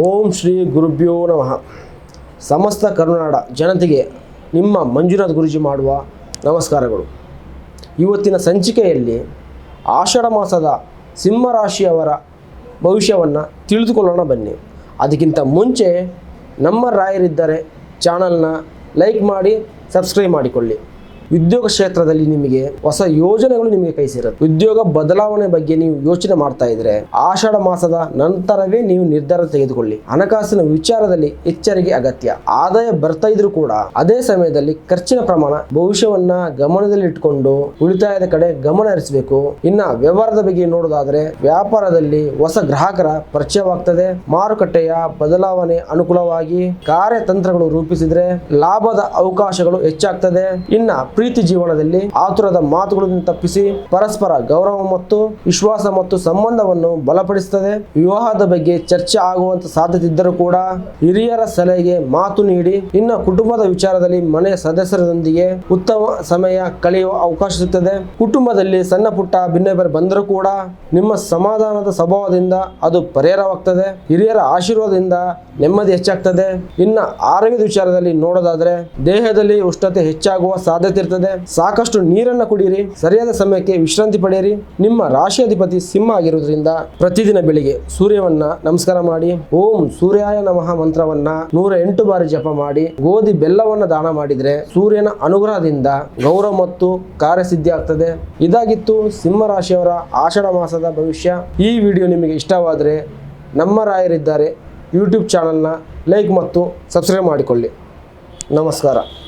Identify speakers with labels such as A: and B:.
A: ಓಂ ಶ್ರೀ ಗುರುಭ್ಯೋ ನಮಃ. ಸಮಸ್ತ ಕರುನಾಡ ಜನತೆಗೆ ನಿಮ್ಮ ಮಂಜುನಾಥ್ ಗುರೂಜಿ ಮಾಡುವ ನಮಸ್ಕಾರಗಳು. ಇವತ್ತಿನ ಸಂಚಿಕೆಯಲ್ಲಿ ಆಷಾಢ ಮಾಸದ ಸಿಂಹರಾಶಿಯವರ ಭವಿಷ್ಯವನ್ನು ತಿಳಿದುಕೊಳ್ಳೋಣ ಬನ್ನಿ. ಅದಕ್ಕಿಂತ ಮುಂಚೆ ನಮ್ಮ ರಾಯರಿದ್ದರೆ ಚಾನಲ್ನ ಲೈಕ್ ಮಾಡಿ, ಸಬ್ಸ್ಕ್ರೈಬ್ ಮಾಡಿಕೊಳ್ಳಿ. ಉದ್ಯೋಗ ಕ್ಷೇತ್ರದಲ್ಲಿ ನಿಮಗೆ ಹೊಸ ಯೋಜನೆಗಳು ನಿಮಗೆ ಕೈ ಸೇರುತ್ತೆ. ಉದ್ಯೋಗ ಬದಲಾವಣೆ ಬಗ್ಗೆ ನೀವು ಯೋಚನೆ ಮಾಡ್ತಾ ಇದ್ರೆ ಆಷಾಢ ಮಾಸದ ನಂತರವೇ ನೀವು ನಿರ್ಧಾರ ತೆಗೆದುಕೊಳ್ಳಿ. ಹಣಕಾಸಿನ ವಿಚಾರದಲ್ಲಿ ಎಚ್ಚರಿಕೆ ಅಗತ್ಯ. ಆದಾಯ ಬರ್ತಾ ಇದ್ರೂ ಕೂಡ ಅದೇ ಸಮಯದಲ್ಲಿ ಖರ್ಚಿನ ಪ್ರಮಾಣ ಭವಿಷ್ಯವನ್ನ ಗಮನದಲ್ಲಿ ಇಟ್ಕೊಂಡು ಉಳಿತಾಯದ ಕಡೆ ಗಮನ ಹರಿಸಬೇಕು. ಇನ್ನ ವ್ಯವಹಾರದ ಬಗ್ಗೆ ನೋಡೋದಾದ್ರೆ ವ್ಯಾಪಾರದಲ್ಲಿ ಹೊಸ ಗ್ರಾಹಕರ ಪರಿಚಯವಾಗ್ತದೆ. ಮಾರುಕಟ್ಟೆಯ ಬದಲಾವಣೆ ಅನುಕೂಲವಾಗಿ ಕಾರ್ಯತಂತ್ರಗಳು ರೂಪಿಸಿದ್ರೆ ಲಾಭದ ಅವಕಾಶಗಳು ಹೆಚ್ಚಾಗ್ತದೆ. ಇನ್ನ ಪ್ರೀತಿ ಜೀವನದಲ್ಲಿ ಆತುರದ ಮಾತುಗಳನ್ನು ತಪ್ಪಿಸಿ ಪರಸ್ಪರ ಗೌರವ ಮತ್ತು ವಿಶ್ವಾಸ ಮತ್ತು ಸಂಬಂಧವನ್ನು ಬಲಪಡಿಸುತ್ತದೆ. ವಿವಾಹದ ಬಗ್ಗೆ ಚರ್ಚೆ ಆಗುವಂತ ಸಾಧ್ಯತೆ ಇದ್ದರೂ ಕೂಡ ಹಿರಿಯರ ಸಲಹೆಗೆ ಮಾತು ನೀಡಿ. ಇನ್ನು ಕುಟುಂಬದ ವಿಚಾರದಲ್ಲಿ ಮನೆಯ ಸದಸ್ಯರೊಂದಿಗೆ ಉತ್ತಮ ಸಮಯ ಕಳೆಯುವ ಅವಕಾಶ ಸಿಗುತ್ತದೆ. ಕುಟುಂಬದಲ್ಲಿ ಸಣ್ಣ ಪುಟ್ಟ ಭಿನ್ನಾಭಿಪ್ರಾಯ ಬಂದರೂ ಕೂಡ ನಿಮ್ಮ ಸಮಾಧಾನದ ಸ್ವಭಾವದಿಂದ ಅದು ಪರಿಹಾರವಾಗ್ತದೆ. ಹಿರಿಯರ ಆಶೀರ್ವಾದದಿಂದ ನೆಮ್ಮದಿ ಹೆಚ್ಚಾಗ್ತದೆ. ಇನ್ನು ಆರೋಗ್ಯದ ವಿಚಾರದಲ್ಲಿ ನೋಡೋದಾದ್ರೆ ದೇಹದಲ್ಲಿ ಉಷ್ಣತೆ ಹೆಚ್ಚಾಗುವ ಸಾಧ್ಯತೆ ಇರ್ತದೆ. ಸಾಕಷ್ಟು ನೀರನ್ನು ಕುಡಿಯಿರಿ. ಸರಿಯಾದ ಸಮಯಕ್ಕೆ ವಿಶ್ರಾಂತಿ ಪಡೆಯಿರಿ. ನಿಮ್ಮ ರಾಶಿಯಾಧಿಪತಿ ಸಿಂಹ ಆಗಿರುವುದರಿಂದ ಪ್ರತಿದಿನ ಬೆಳಿಗ್ಗೆ ಸೂರ್ಯವನ್ನ ನಮಸ್ಕಾರ ಮಾಡಿ ಓಂ ಸೂರ್ಯಾಯ ನಮಃ ಮಂತ್ರವನ್ನ 108 ಬಾರಿ ಜಪ ಮಾಡಿ ಗೋಧಿ ಬೆಲ್ಲವನ್ನ ದಾನ ಮಾಡಿದ್ರೆ ಸೂರ್ಯನ ಅನುಗ್ರಹದಿಂದ ಗೌರವ ಮತ್ತು ಕಾರ್ಯಸಿದ್ಧಿ ಆಗ್ತದೆ. ಇದಾಗಿತ್ತು ಸಿಂಹ ರಾಶಿಯವರ ಆಷಾಢ ಮಾಸದ ಭವಿಷ್ಯ. ಈ ವಿಡಿಯೋ ನಿಮಗೆ ಇಷ್ಟವಾದರೆ ನಮ್ಮ ರಾಯರಿದ್ದಾರೆ ಯೂಟ್ಯೂಬ್ ಚಾನಲ್ನ ಲೈಕ್ ಮತ್ತು ಸಬ್ಸ್ಕ್ರೈಬ್ ಮಾಡಿಕೊಳ್ಳಿ. ನಮಸ್ಕಾರ.